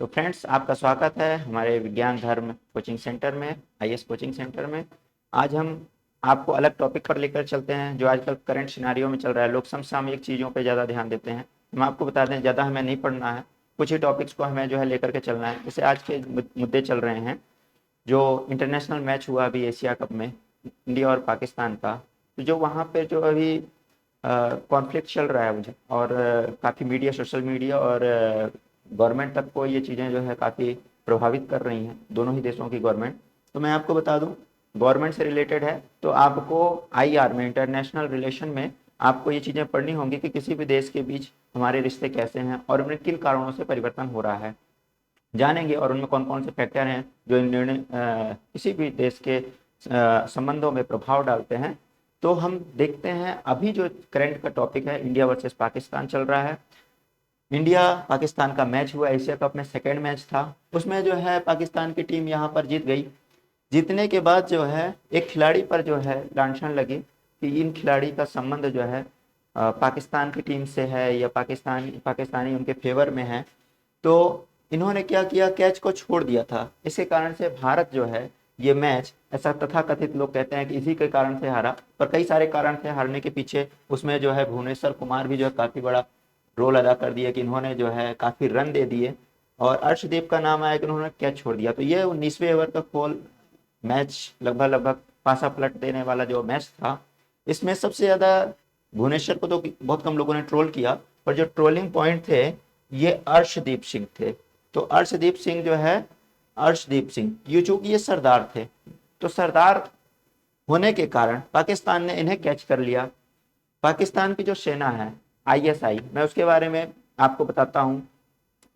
तो फ्रेंड्स, आपका स्वागत है हमारे विज्ञान धर्म कोचिंग सेंटर में, आईएएस कोचिंग सेंटर में। आज हम आपको अलग टॉपिक पर लेकर चलते हैं जो आजकल करंट सिनारियो में चल रहा है। लोग समसामयिक चीज़ों पे ज़्यादा ध्यान देते हैं। हम आपको बता दें, ज़्यादा हमें नहीं पढ़ना है, कुछ ही टॉपिक्स को हमें जो है लेकर के चलना है। जैसे आज के मुद्दे चल रहे हैं, जो इंटरनेशनल मैच हुआ अभी एशिया कप में, इंडिया और पाकिस्तान का। तो जो वहाँ पे जो अभी कॉन्फ्लिक्ट चल रहा है मुझे, और काफ़ी मीडिया, सोशल मीडिया और गवर्नमेंट तक को ये चीज़ें जो है काफ़ी प्रभावित कर रही हैं, दोनों ही देशों की गवर्नमेंट। तो मैं आपको बता दूं, गवर्नमेंट से रिलेटेड है तो आपको आईआर में, इंटरनेशनल रिलेशन में, आपको ये चीज़ें पढ़नी होंगी कि किसी भी देश के बीच हमारे रिश्ते कैसे हैं और उनमें किन कारणों से परिवर्तन हो रहा है, जानेंगे। और उनमें कौन कौन से फैक्टर हैं जो इन निर्णय किसी भी देश के संबंधों में प्रभाव डालते हैं। तो हम देखते हैं, अभी जो करंट का टॉपिक है, इंडिया वर्सेस पाकिस्तान चल रहा है। इंडिया पाकिस्तान का मैच हुआ एशिया कप में, सेकेंड मैच था। उसमें जो है पाकिस्तान की टीम यहाँ पर जीत गई। जीतने के बाद जो है एक खिलाड़ी पर जो है लांछन लगी कि इन खिलाड़ी का संबंध जो है पाकिस्तान की टीम से है या पाकिस्तानी उनके फेवर में है। तो इन्होंने क्या किया, कैच को छोड़ दिया था। इसके कारण से भारत जो है ये मैच, ऐसा तथाकथित लोग कहते हैं कि इसी के कारण से हारा, पर कई सारे कारण थे हारने के पीछे। उसमें जो है भुवनेश्वर कुमार भी जो है काफ़ी बड़ा रोल अदा कर दिया कि इन्होंने जो है काफ़ी रन दे दिए, और अर्शदीप का नाम आया कि उन्होंने कैच छोड़ दिया। तो ये 19वें ओवर का खोल मैच, लगभग लगभग पासा पलट देने वाला जो मैच था, इसमें सबसे ज़्यादा भुवनेश्वर को तो बहुत कम लोगों ने ट्रोल किया, पर जो ट्रोलिंग पॉइंट थे ये अर्शदीप सिंह थे। तो अर्शदीप सिंह जो है, अर्शदीप सिंह ये चूंकि ये सरदार थे, तो सरदार होने के कारण पाकिस्तान ने इन्हें कैच कर लिया। पाकिस्तान की जो सेना है आईएसआई, मैं उसके बारे में आपको बताता हूँ।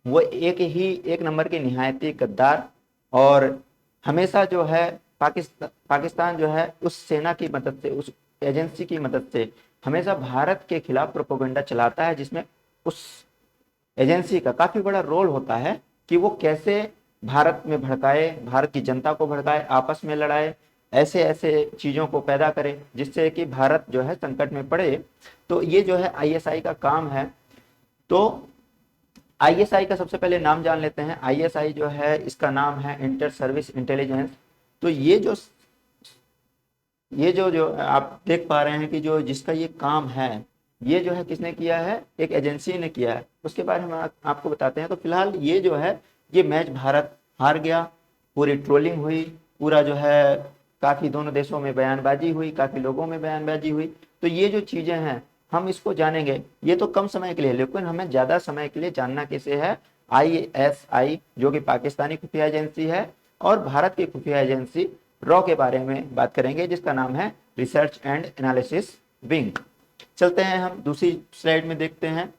वो एक नंबर की निहायती गद्दार, और हमेशा जो है पाकिस्तान जो है उस सेना की मदद से, उस एजेंसी की मदद से हमेशा भारत के खिलाफ प्रोपेगेंडा चलाता है, जिसमें उस एजेंसी का काफ़ी बड़ा रोल होता है कि वो कैसे भारत में भड़काए, भारत की जनता को भड़काए, आपस में लड़ाए, ऐसे ऐसे चीज़ों को पैदा करे जिससे कि भारत जो है संकट में पड़े। तो ये जो है आईएसआई का काम है। तो आईएसआई का सबसे पहले नाम जान लेते हैं। आईएसआई जो है, इसका नाम है इंटर सर्विस इंटेलिजेंस। तो ये जो जो आप देख पा रहे हैं कि जो जिसका ये काम है, ये जो है किसने किया है, एक एजेंसी ने किया है। उसके बारे में हम आपको बताते हैं। तो फिलहाल ये जो है, ये मैच भारत हार गया, पूरी ट्रोलिंग हुई, पूरा जो है काफ़ी दोनों देशों में बयानबाजी हुई, काफ़ी लोगों में बयानबाजी हुई। तो ये जो चीज़ें हैं हम इसको जानेंगे। ये तो कम समय के लिए, लेकिन हमें ज़्यादा समय के लिए जानना किसे है, आईएसआई जो कि पाकिस्तानी खुफिया एजेंसी है, और भारत की खुफिया एजेंसी रॉ के बारे में बात करेंगे, जिसका नाम है रिसर्च एंड एनालिसिस विंग। चलते हैं, हम दूसरी स्लाइड में देखते हैं।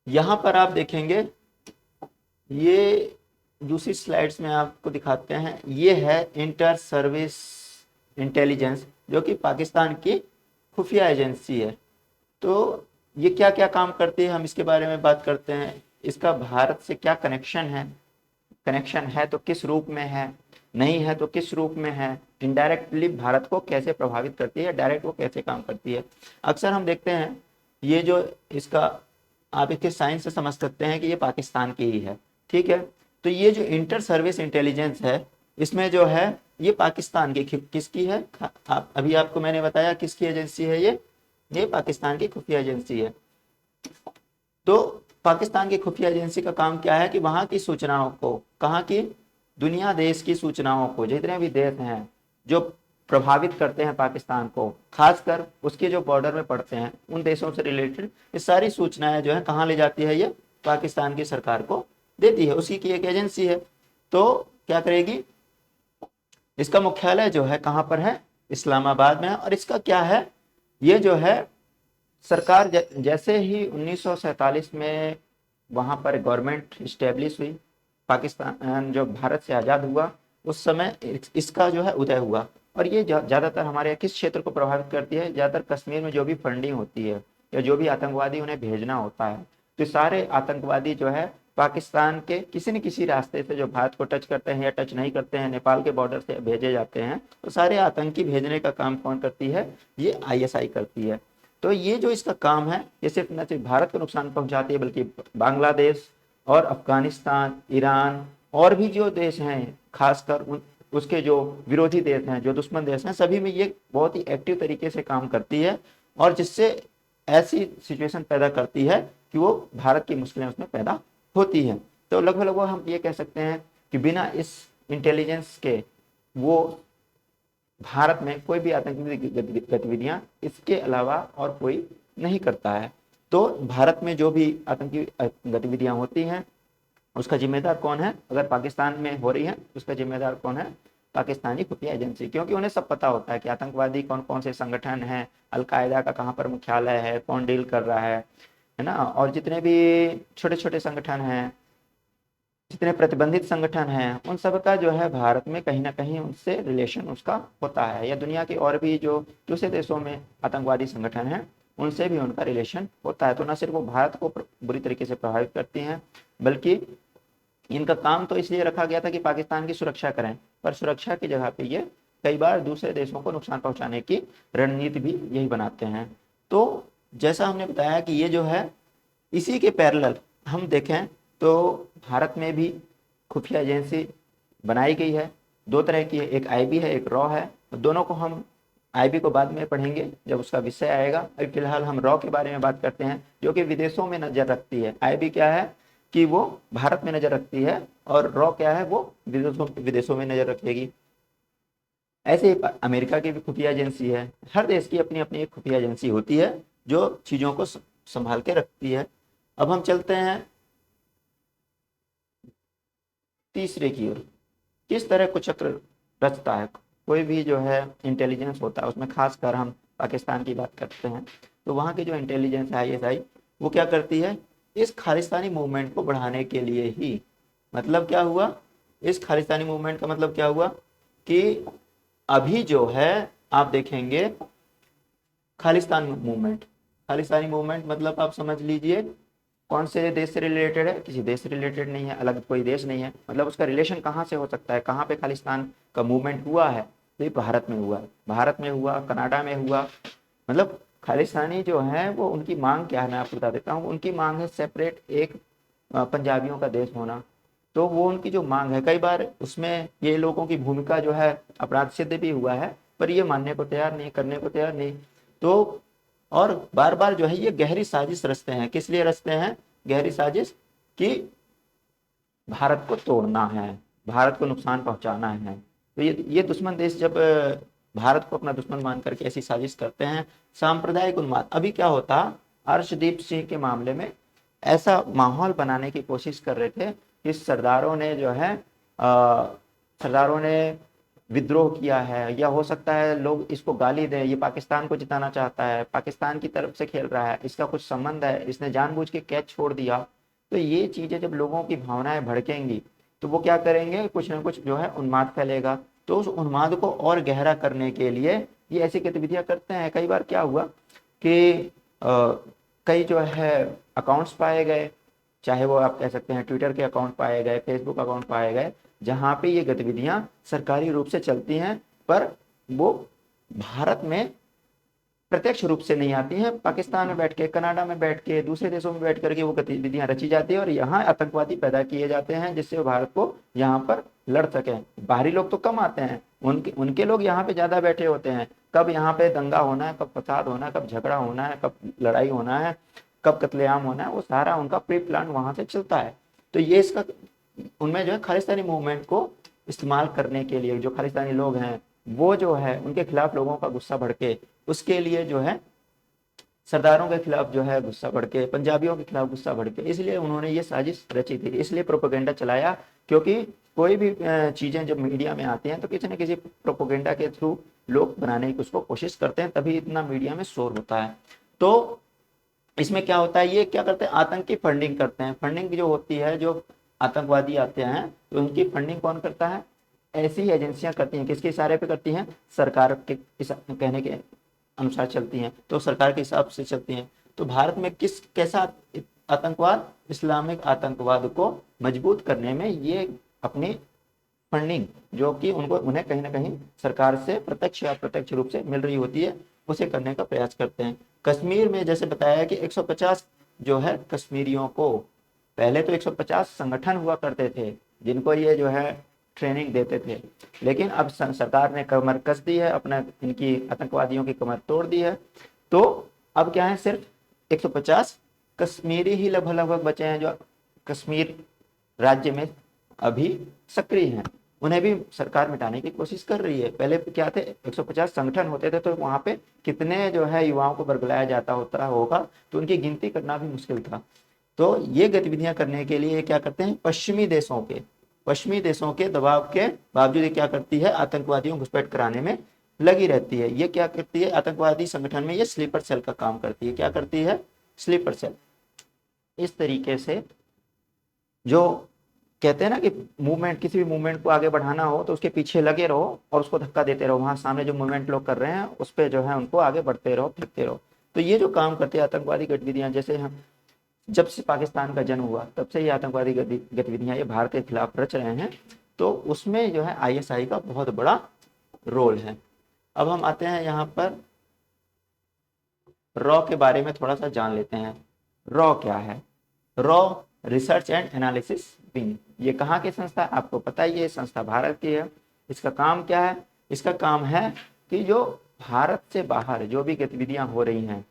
यहां पर आप देखेंगे, ये दूसरी स्लाइड्स में आपको दिखाते हैं, ये है इंटर सर्विस इंटेलिजेंस जो कि पाकिस्तान की खुफिया एजेंसी है। तो ये क्या क्या काम करती है, हम इसके बारे में बात करते हैं। इसका भारत से क्या कनेक्शन है तो किस रूप में है, नहीं है तो किस रूप में है, इनडायरेक्टली भारत को कैसे प्रभावित करती है, डायरेक्ट वो कैसे काम करती है। अक्सर हम देखते हैं, ये जो इसका, आप इसके साइंस से समझ सकते हैं कि ये पाकिस्तान की ही है, ठीक है। तो ये जो इंटर सर्विस इंटेलिजेंस है, इसमें जो है ये पाकिस्तान की किसकी है, अभी आपको मैंने बताया किसकी एजेंसी है, ये पाकिस्तान की खुफिया एजेंसी है। तो पाकिस्तान की खुफिया एजेंसी का काम क्या है कि वहां की सूचनाओं को, कहाँ की, दुनिया देश की सूचनाओं को, जितने भी देश हैं जो प्रभावित करते हैं पाकिस्तान को, खासकर उसके जो बॉर्डर में पड़ते हैं, उन देशों से रिलेटेड ये सारी सूचनाएं जो है कहाँ ले जाती है, ये पाकिस्तान की सरकार को देती है। उसी की एक एजेंसी है। तो क्या करेगी, इसका मुख्यालय जो है कहाँ पर है, इस्लामाबाद में है। और इसका क्या है, ये जो है सरकार जैसे ही 1947 में वहाँ पर गवर्नमेंट इस्टेब्लिश हुई, पाकिस्तान जो भारत से आज़ाद हुआ, उस समय इसका जो है उदय हुआ। और ये ज़्यादातर हमारे किस क्षेत्र को प्रभावित करती है, ज़्यादातर कश्मीर में जो भी फंडिंग होती है या जो भी आतंकवादी उन्हें भेजना होता है, तो सारे आतंकवादी जो है पाकिस्तान के किसी न किसी रास्ते से जो भारत को टच करते हैं या टच नहीं करते हैं, नेपाल के बॉर्डर से भेजे जाते हैं। तो सारे आतंकी भेजने का काम कौन करती है, ये आईएसआई करती है। तो ये जो इसका काम है, ये सिर्फ न सिर्फ भारत को नुकसान पहुंचाती है, बल्कि बांग्लादेश, और अफगानिस्तान, ईरान और भी जो देश हैं, खासकर उसके जो विरोधी देश हैं, जो दुश्मन देश हैं, सभी में ये बहुत ही एक्टिव तरीके से काम करती है और जिससे ऐसी सिचुएशन पैदा करती है कि वो भारत की मुश्किलें उसमें पैदा होती हैं। तो लगभग हम ये कह सकते हैं कि बिना इस इंटेलिजेंस के वो भारत में कोई भी आतंकी गतिविधियां इसके अलावा और कोई नहीं करता है। तो भारत में जो भी आतंकी गतिविधियां होती हैं उसका जिम्मेदार कौन है? अगर पाकिस्तान में हो रही है उसका जिम्मेदार कौन है? पाकिस्तानी खुफिया एजेंसी, क्योंकि उन्हें सब पता होता है कि आतंकवादी कौन कौन से संगठन हैं, अलकायदा का कहाँ पर मुख्यालय है, कौन डील कर रहा है ना। और जितने भी छोटे छोटे संगठन हैं, जितने प्रतिबंधित संगठन हैं, उन सब का जो है भारत में कहीं ना कहीं उनसे रिलेशन उसका होता है, या दुनिया के और भी जो दूसरे देशों में आतंकवादी संगठन हैं उनसे भी उनका रिलेशन होता है। तो न सिर्फ वो भारत को बुरी तरीके से प्रभावित करती हैं, बल्कि इनका काम तो इसलिए रखा गया था कि पाकिस्तान की सुरक्षा करें, पर सुरक्षा की जगह पे ये कई बार दूसरे देशों को नुकसान पहुंचाने की रणनीति भी यही बनाते हैं। तो जैसा हमने बताया कि ये जो है इसी के पैरेलल हम देखें तो भारत में भी खुफिया एजेंसी बनाई गई है। दो तरह की है, एक आईबी है, एक रॉ है। दोनों को हम आईबी को बाद में पढ़ेंगे जब उसका विषय आएगा। अभी फिलहाल हम रॉ के बारे में बात करते हैं, जो कि विदेशों में नजर रखती है। आईबी क्या है कि वो भारत में नजर रखती है, और रॉ क्या है, वो विदेशों में नजर रखेगी। ऐसे ही अमेरिका की भी खुफिया एजेंसी है। हर देश की अपनी अपनी एक खुफिया एजेंसी होती है जो चीजों को संभाल के रखती है। अब हम चलते हैं तीसरे की ओर। किस तरह कुचक्र रचता है कोई भी जो है इंटेलिजेंस होता है, उसमें खासकर हम पाकिस्तान की बात करते हैं। तो वहाँ की जो इंटेलिजेंस है, आईएसआई, वो क्या करती है, इस खालिस्तानी मूवमेंट को बढ़ाने के लिए ही, मतलब क्या हुआ, इस खालिस्तानी मूवमेंट का मतलब क्या हुआ कि अभी जो है आप देखेंगे खालिस्तानी मूवमेंट मतलब आप समझ लीजिए कौन से देश से रिलेटेड है, किसी देश से रिलेटेड नहीं है, अलग कोई देश नहीं है। मतलब उसका रिलेशन कहाँ से हो सकता है, कहाँ पे खालिस्तान का मूवमेंट हुआ है? तो ये भारत में हुआ, भारत में हुआ, कनाडा में हुआ। मतलब खालिस्तानी जो है वो उनकी मांग क्या है, मैं आपको बता देता हूँ। उनकी मांग है सेपरेट एक पंजाबियों का देश होना। तो वो उनकी जो मांग है, कई बार उसमें ये लोगों की भूमिका जो है अपराध सिद्ध भी हुआ है, पर ये मानने को तैयार नहीं, करने को तैयार नहीं। तो और बार बार जो है ये गहरी साजिश रचते हैं। किस लिए रचते हैं गहरी साजिश? कि भारत को तोड़ना है, भारत को नुकसान पहुंचाना है। तो ये दुश्मन देश जब भारत को अपना दुश्मन मान करके ऐसी साजिश करते हैं, सांप्रदायिक उन्माद। अभी क्या होता, अर्शदीप सिंह के मामले में ऐसा माहौल बनाने की कोशिश कर रहे थे कि सरदारों ने जो है सरदारों ने विद्रोह किया है, या हो सकता है लोग इसको गाली दें, ये पाकिस्तान को जिताना चाहता है, पाकिस्तान की तरफ से खेल रहा है, इसका कुछ संबंध है, इसने जानबूझ के कैच छोड़ दिया। तो ये चीजें जब लोगों की भावनाएं भड़केंगी तो वो क्या करेंगे, कुछ ना कुछ जो है उन्माद फैलेगा। तो उस उन्माद को और गहरा करने के लिए ये ऐसी गतिविधियां करते हैं। कई बार क्या हुआ कि कई जो है अकाउंट्स पाए गए, चाहे वो आप कह सकते हैं ट्विटर के अकाउंट पाए गए, फेसबुक अकाउंट पाए गए, जहां पे ये गतिविधियां सरकारी रूप से चलती हैं, पर वो भारत में प्रत्यक्ष रूप से नहीं आती हैं। पाकिस्तान में बैठ के, कनाडा में बैठ के, दूसरे देशों में बैठ करके वो गतिविधियां रची जाती है और यहाँ आतंकवादी पैदा किए जाते हैं, जिससे वो भारत को यहाँ पर लड़ सकें। बाहरी लोग तो कम आते हैं, उनके उनके लोग यहाँ पे ज्यादा बैठे होते हैं। कब यहाँ पे दंगा होना है, कब फसाद होना है, कब झगड़ा होना है, कब लड़ाई होना है, कब कत्लेआम होना है, वो सारा उनका प्री प्लान वहां से चलता है। तो ये इसका उनमें जो है खालिस्तानी मूवमेंट को इस्तेमाल करने के लिए, जो खालिस्तानी लोग हैं वो जो है उनके खिलाफ लोगों का गुस्सा भड़के, उसके लिए जो है सरदारों के खिलाफ जो है गुस्सा भड़के, पंजाबियों के खिलाफ गुस्सा भड़के, इसलिए उन्होंने ये साजिश रची थी, इसलिए प्रोपेगेंडा चलाया। क्योंकि कोई भी चीजें जब मीडिया में आती हैं तो किसी न किसी प्रोपेगेंडा के थ्रू लोग बनाने की उसको कोशिश करते हैं, तभी इतना मीडिया में शोर होता है। तो इसमें क्या होता है, ये क्या करते हैं, आतंकी फंडिंग करते हैं। फंडिंग जो होती है, जो आतंकवादी आते हैं तो उनकी फंडिंग कौन करता है? ऐसी ही एजेंसियां करती हैं। किसके इशारे पे करती हैं? सरकार के कहने के अनुसार चलती हैं, तो सरकार के हिसाब से चलती हैं। तो भारत में किस कैसा आतंकवाद, इस्लामिक आतंकवाद को मजबूत करने में ये अपनी फंडिंग, जो कि उनको उन्हें कहीं ना कहीं सरकार से प्रत्यक्ष या अप्रत्यक्ष रूप से मिल रही होती है, उसे करने का प्रयास करते हैं। कश्मीर में जैसे बताया कि 150 जो है कश्मीरियों को पहले तो 150 संगठन हुआ करते थे जिनको ये जो है ट्रेनिंग देते थे, लेकिन अब सरकार ने कमर कस दी है, अपना इनकी आतंकवादियों की कमर तोड़ दी है। तो अब क्या है, सिर्फ 150 कश्मीरी ही लगभग लगभग बचे हैं जो कश्मीर राज्य में अभी सक्रिय हैं। उन्हें भी सरकार मिटाने की कोशिश कर रही है। पहले क्या थे, 150 संगठन होते थे, तो वहां पे कितने जो है युवाओं को बरगलाया जाता होता होगा, तो उनकी गिनती करना भी मुश्किल था। तो ये गतिविधियां करने के लिए क्या करते हैं, पश्चिमी देशों के दबाव के बावजूद ये क्या करती है, आतंकवादियों घुसपैठ कराने में लगी रहती है। ये क्या करती है, आतंकवादी संगठन में ये स्लीपर सेल का काम करती है। क्या करती है, स्लीपर सेल। इस तरीके से जो कहते हैं ना कि मूवमेंट, किसी भी मूवमेंट को आगे बढ़ाना हो तो उसके पीछे लगे रहो और उसको धक्का देते रहो, वहां सामने जो मूवमेंट लोग कर रहे हैं उस पर जो है उनको आगे बढ़ते रहो, फेंकते रहो। तो ये जो काम करते हैं आतंकवादी गतिविधियां, जैसे हम जब से पाकिस्तान का जन्म हुआ तब से ये आतंकवादी गतिविधियां ये भारत के खिलाफ रच रहे हैं, तो उसमें जो है आईएसआई का बहुत बड़ा रोल है। अब हम आते हैं यहाँ पर रॉ के बारे में थोड़ा सा जान लेते हैं। रॉ क्या है, raw research and analysis wing. ये कहाँ की संस्था है, आपको पता ही है, ये संस्था भारत की है। इसका काम क्या है, इसका काम है कि जो भारत से बाहर जो भी गतिविधियां हो रही हैं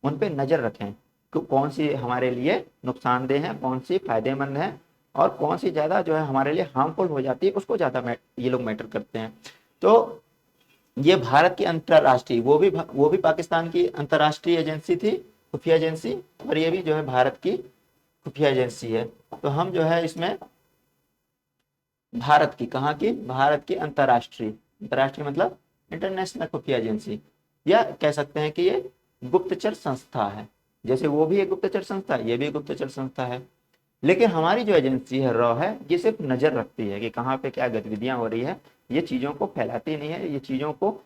उन पे नजर रखें कि कौन सी हमारे लिए नुकसानदेह है, कौन सी फायदेमंद है, और कौन सी ज्यादा जो है हमारे लिए हार्मफुल हो जाती है, उसको ज्यादा ये लोग मैटर करते हैं। तो ये भारत की अंतर्राष्ट्रीय, वो भी पाकिस्तान की अंतर्राष्ट्रीय एजेंसी थी, खुफिया एजेंसी, और ये भी जो है भारत की खुफिया एजेंसी है। तो हम जो है इसमें भारत की, कहाँ की, भारत की अंतर्राष्ट्रीय मतलब इंटरनेशनल खुफिया एजेंसी, या कह सकते हैं कि ये गुप्तचर संस्था है। जैसे वो भी एक गुप्तचर संस्था है, ये भी एक गुप्तचर संस्था है। लेकिन हमारी जो एजेंसी है रॉ है, ये सिर्फ नजर रखती है कि कहाँ पे क्या गतिविधियां हो रही है, ये चीजों को फैलाती नहीं है, ये चीजों को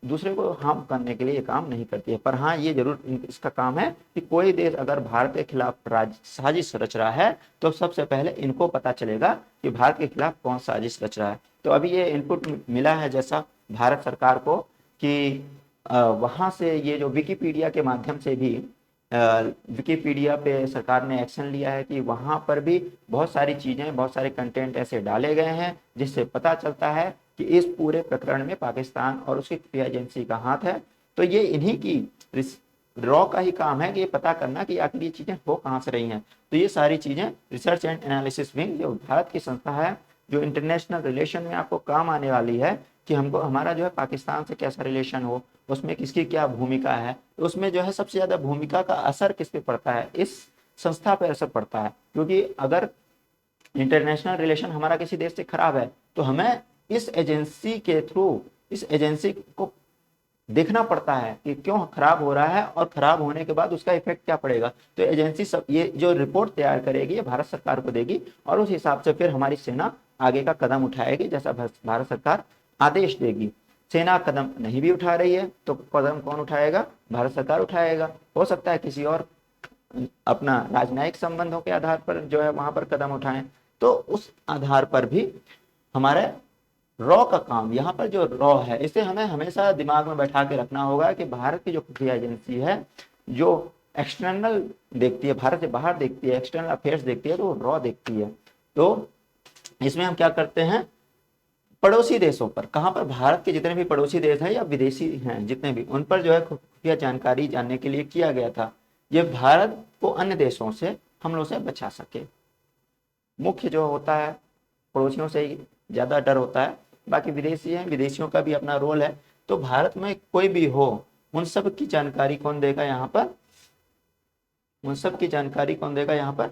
दूसरे को हार्म करने के लिए ये काम नहीं करती है। पर हाँ, ये जरूर इसका काम है कि कोई देश अगर भारत के खिलाफ साजिश रच रहा है तो सबसे पहले इनको पता चलेगा कि भारत के खिलाफ कौन साजिश रच रहा है। तो अभी ये इनपुट मिला है जैसा भारत सरकार को कि वहां से ये जो विकिपीडिया के माध्यम से भी, विकिपीडिया पे सरकार ने एक्शन लिया है कि वहां पर भी बहुत सारी चीजें, बहुत सारे कंटेंट ऐसे डाले गए हैं जिससे पता चलता है कि इस पूरे प्रकरण में पाकिस्तान और उसकी खुफिया एजेंसी का हाथ है। तो ये इन्हीं की रॉ का ही काम है कि ये पता करना कि आखिर ये चीजें हो कहाँ से रही हैं। तो ये सारी चीजें रिसर्च एंड एनालिसिस विंग जो भारत की संस्था है, जो इंटरनेशनल रिलेशन में आपको काम आने वाली है कि हमको हमारा जो है पाकिस्तान से कैसा रिलेशन हो, उसमें किसकी क्या भूमिका है, तो उसमें जो है सबसे ज्यादा भूमिका का असर किस पे पड़ता है, इस संस्था पे असर पड़ता है। क्योंकि अगर इंटरनेशनल रिलेशन हमारा किसी देश से खराब है तो हमें इस एजेंसी के थ्रू, इस एजेंसी को देखना पड़ता है कि क्यों खराब हो रहा है और खराब होने के बाद उसका इफेक्ट क्या पड़ेगा। तो एजेंसी सब ये जो रिपोर्ट तैयार करेगी ये भारत सरकार को देगी, और उस हिसाब से फिर हमारी सेना आगे का कदम उठाएगी जैसा भारत सरकार आदेश देगी। सेना कदम नहीं भी उठा रही है तो कदम कौन उठाएगा, भारत सरकार उठाएगा। हो सकता है किसी और अपना राजनयिक संबंधों के आधार पर जो है वहां पर कदम उठाएं, तो उस आधार पर भी हमारे रॉ का काम, यहाँ पर जो रॉ है इसे हमें हमेशा दिमाग में बैठा के रखना होगा कि भारत की जो खुफिया एजेंसी है जो एक्सटर्नल देखती है, भारत से बाहर देखती है, एक्सटर्नल अफेयर्स देखती है, तो रॉ देखती है। तो इसमें हम क्या करते हैं, पड़ोसी देशों पर, कहाँ पर, भारत के जितने भी पड़ोसी देश हैं या विदेशी हैं जितने भी, उन पर जो है खुफिया जानकारी जानने के लिए किया गया था। ये भारत को अन्य देशों से हमलों से बचा सके। मुख्य जो होता है पड़ोसियों से ही ज्यादा डर होता है, बाकी विदेशी हैं, विदेशियों का भी अपना रोल है। तो भारत में कोई भी हो उन सब की जानकारी कौन देगा यहाँ पर, उन सब की जानकारी कौन देगा यहाँ पर,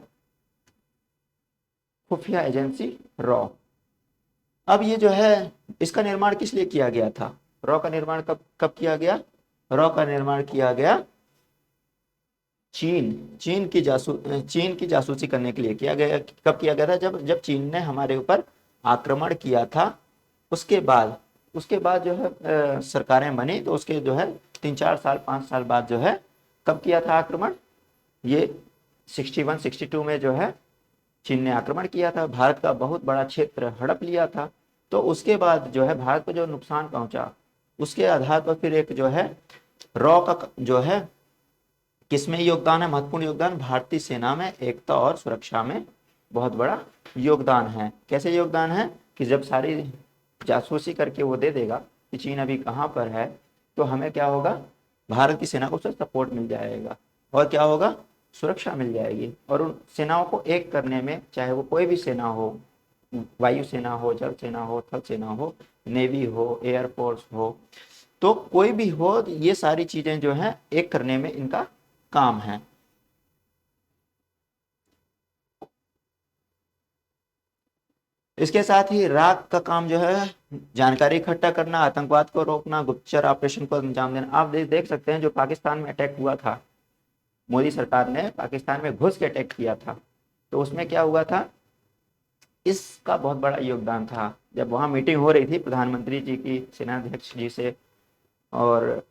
खुफिया एजेंसी रॉ। अब ये जो है इसका निर्माण किस लिए किया गया था, रॉ का निर्माण कब कब किया गया, रॉ का निर्माण किया गया चीन की जासूसी करने के लिए किया गया। कब किया गया था, जब चीन ने हमारे ऊपर आक्रमण किया था। उसके बाद जो है सरकारें बनी, तो उसके जो है 3-4 साल 5 साल बाद जो है कब किया था आक्रमण, ये 61-62 में जो है चीन ने आक्रमण किया था, भारत का बहुत बड़ा क्षेत्र हड़प लिया था। तो उसके बाद जो है भारत को जो नुकसान पहुंचा, उसके आधार पर फिर एक जो है रॉ का जो है किसमें योगदान है? महत्वपूर्ण योगदान भारतीय सेना में एकता और सुरक्षा में बहुत बड़ा योगदान है। कैसे योगदान है कि जब सारी जासूसी करके वो दे देगा कि चीन अभी कहाँ पर है, तो हमें क्या होगा, भारत की सेना को उससे सपोर्ट मिल जाएगा और क्या होगा, सुरक्षा मिल जाएगी। और उन सेनाओं को एक करने में, चाहे वो कोई भी सेना हो, वायु सेना हो, जल सेना हो, थल सेना हो, नेवी हो, एयरफोर्स हो, तो कोई भी हो, ये सारी चीजें जो हैं एक करने में इनका काम है। इसके साथ ही राग का काम जो है जानकारी इकट्ठा करना, आतंकवाद को रोकना, गुप्तचर ऑपरेशन को अंजाम देना। आप देख सकते हैं जो पाकिस्तान में अटैक हुआ था, मोदी सरकार ने पाकिस्तान में घुस के अटैक किया था, तो उसमें क्या हुआ था, इसका बहुत बड़ा योगदान था। जब वहां मीटिंग हो रही थी प्रधानमंत्री जी की सेनाध्यक्ष जी से, और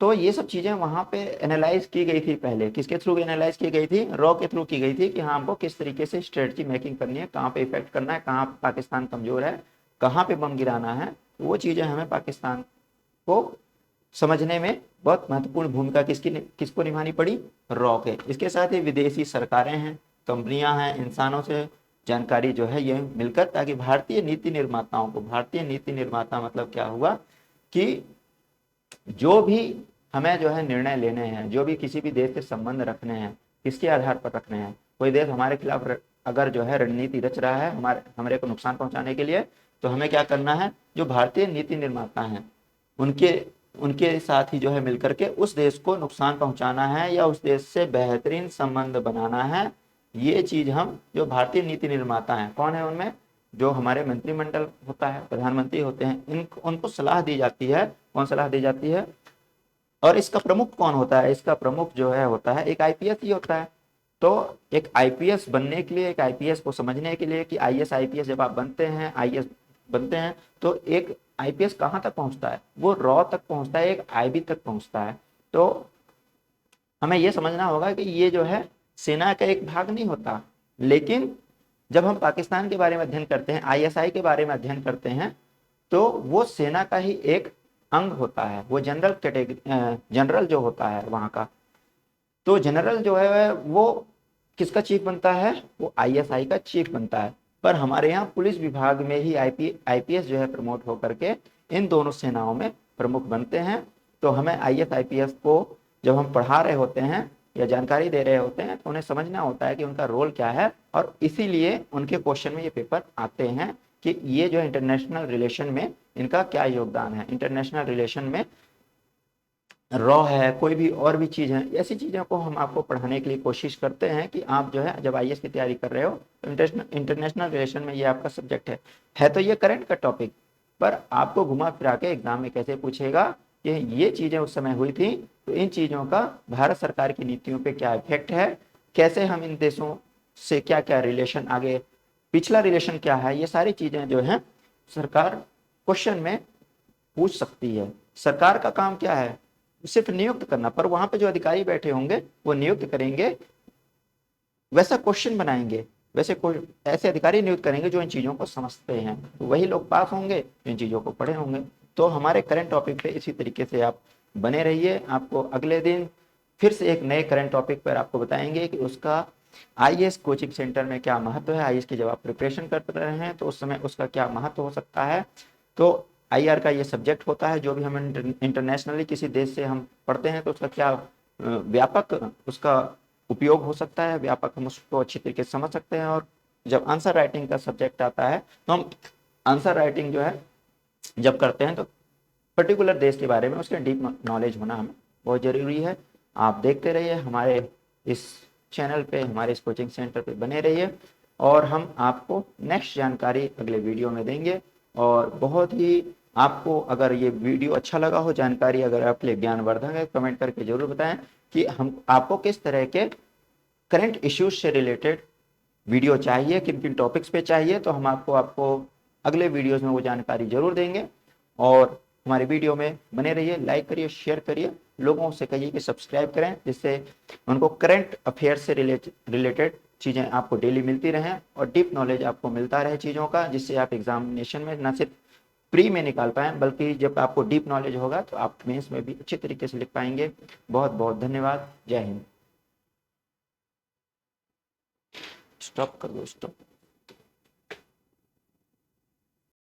तो ये सब चीजें वहां पे एनालाइज की गई थी। पहले किसके थ्रू एनालाइज की गई थी? रॉ के थ्रू की गई थी कि हाँ, हमको किस तरीके से स्ट्रेटजी मेकिंग करनी है, कहाँ पे इफेक्ट करना है, कहाँ पाकिस्तान कमजोर है, कहाँ पे बम गिराना है। वो चीजें हमें पाकिस्तान को समझने में बहुत महत्वपूर्ण भूमिका किसको निभानी पड़ी? रॉ के। इसके साथ ही विदेशी सरकारें हैं, कंपनियां हैं, इंसानों से जानकारी जो है ये मिलकर, ताकि भारतीय नीति निर्माताओं को, भारतीय नीति निर्माता मतलब क्या हुआ कि जो भी हमें जो है निर्णय लेने हैं, जो भी किसी भी देश से संबंध रखने हैं, किसके आधार पर रखने हैं? कोई देश हमारे खिलाफ अगर जो है रणनीति रच रहा है हमारे को नुकसान पहुंचाने के लिए, तो हमें क्या करना है? जो भारतीय नीति निर्माता हैं उनके उनके साथ ही जो है मिलकर के उस देश को नुकसान पहुंचाना है या उस देश से बेहतरीन संबंध बनाना है। ये चीज हम, जो भारतीय नीति निर्माता हैं, कौन है उनमें? जो हमारे मंत्रिमंडल होता है, प्रधानमंत्री होते हैं, उनको सलाह दी जाती है। कौन सलाह दी जाती है? और इसका प्रमुख कौन होता है? इसका प्रमुख जो है होता है एक आईपीएस ही होता है। तो एक आईपीएस बनने के लिए, एक आईपीएस को समझने के लिए कि आईएएस आईपीएस जब आप बनते हैं, आईएएस बनते हैं, तो एक आईपीएस कहाँ तक पहुंचता है? वो रॉ तक पहुंचता है, एक आईबी तक पहुंचता है। तो हमें ये समझना होगा कि ये जो है सेना का एक भाग नहीं होता। लेकिन जब हम पाकिस्तान के बारे में अध्ययन करते हैं, आईएसआई के बारे में अध्ययन करते हैं, तो वो सेना का ही एक अंग होता है। वो जनरल कैटेगरी, जनरल जो होता है वहां का, तो जनरल जो है वो किसका चीफ बनता है? वो आईएसआई का चीफ बनता है। पर हमारे यहाँ पुलिस विभाग में ही आईपीएस जो है प्रमोट होकर के इन दोनों सेनाओं में प्रमुख बनते हैं। तो हमें आईएएस आईपीएस को जब हम पढ़ा रहे होते हैं या जानकारी दे रहे होते हैं, तो उन्हें समझना होता है कि उनका रोल क्या है, और इसीलिए उनके क्वेश्चन में ये पेपर आते हैं कि ये जो इंटरनेशनल रिलेशन में इनका क्या योगदान है। इंटरनेशनल रिलेशन में रॉ है, कोई भी और भी चीज़ है, ऐसी चीज़ों को हम आपको पढ़ाने के लिए कोशिश करते हैं कि आप जो है जब आईएएस की तैयारी कर रहे हो तो इंटरनेशनल रिलेशन में ये आपका सब्जेक्ट है तो ये करंट का टॉपिक, पर आपको घुमा फिरा के एग्जाम में कैसे पूछेगा कि ये चीज़ें उस समय हुई थी, तो इन चीज़ों का भारत सरकार की नीतियों पे क्या इफेक्ट है, कैसे हम इन देशों से क्या क्या रिलेशन आगे, पिछला रिलेशन क्या है, ये सारी चीज़ें जो हैं सरकार क्वेश्चन में पूछ सकती है। सरकार का काम क्या है? सिर्फ नियुक्त करना, पर वहां पे जो अधिकारी बैठे होंगे वो नियुक्त करेंगे, वैसा क्वेश्चन बनाएंगे, वैसे ऐसे अधिकारी नियुक्त करेंगे जो इन चीजों को समझते हैं, तो वही लोग पास होंगे जो इन चीजों को पढ़े होंगे। तो हमारे करंट टॉपिक पे इसी तरीके से आप बने रहिए। आपको अगले दिन फिर से एक नए करंट टॉपिक पर आपको बताएंगे कि उसका आईएएस कोचिंग सेंटर में क्या महत्व है। आईएएस की जब आप प्रिपरेशन कर रहे हैं तो उस समय उसका क्या महत्व हो सकता है। तो आईआर का ये सब्जेक्ट होता है, जो भी हम इंटरनेशनली किसी देश से हम पढ़ते हैं तो उसका क्या व्यापक उसका उपयोग हो सकता है, व्यापक हम उसको अच्छी तरीके से समझ सकते हैं। और जब आंसर राइटिंग का सब्जेक्ट आता है तो हम आंसर राइटिंग जो है जब करते हैं तो पर्टिकुलर देश के बारे में उसके डीप नॉलेज होना हमें बहुत ज़रूरी है। आप देखते रहिए हमारे इस चैनल पे, हमारे इस कोचिंग सेंटर पे बने रहिए, और हम आपको नेक्स्ट जानकारी अगले वीडियो में देंगे। और बहुत ही आपको अगर ये वीडियो अच्छा लगा हो, जानकारी अगर आपके लिए ज्ञानवर्धक है, कमेंट करके जरूर बताएं कि हम आपको किस तरह के करंट इश्यूज से रिलेटेड वीडियो चाहिए, किन किन टॉपिक्स पे चाहिए, तो हम आपको अगले वीडियोस में वो जानकारी जरूर देंगे। और हमारे वीडियो में बने रहिए, लाइक करिए, शेयर करिए, लोगों से कहिए कि सब्सक्राइब करें, जिससे उनको करंट अफेयर से रिलेटेड चीज़ें आपको डेली मिलती रहें और डीप नॉलेज आपको मिलता रहे चीज़ों का, जिससे आप एग्जामिनेशन में न सिर्फ प्री में निकाल पाएँ, बल्कि जब आपको डीप नॉलेज होगा तो आप मेंस में भी अच्छे तरीके से लिख पाएंगे। बहुत बहुत धन्यवाद। जय हिंद। स्टॉप कर दो, स्टॉप।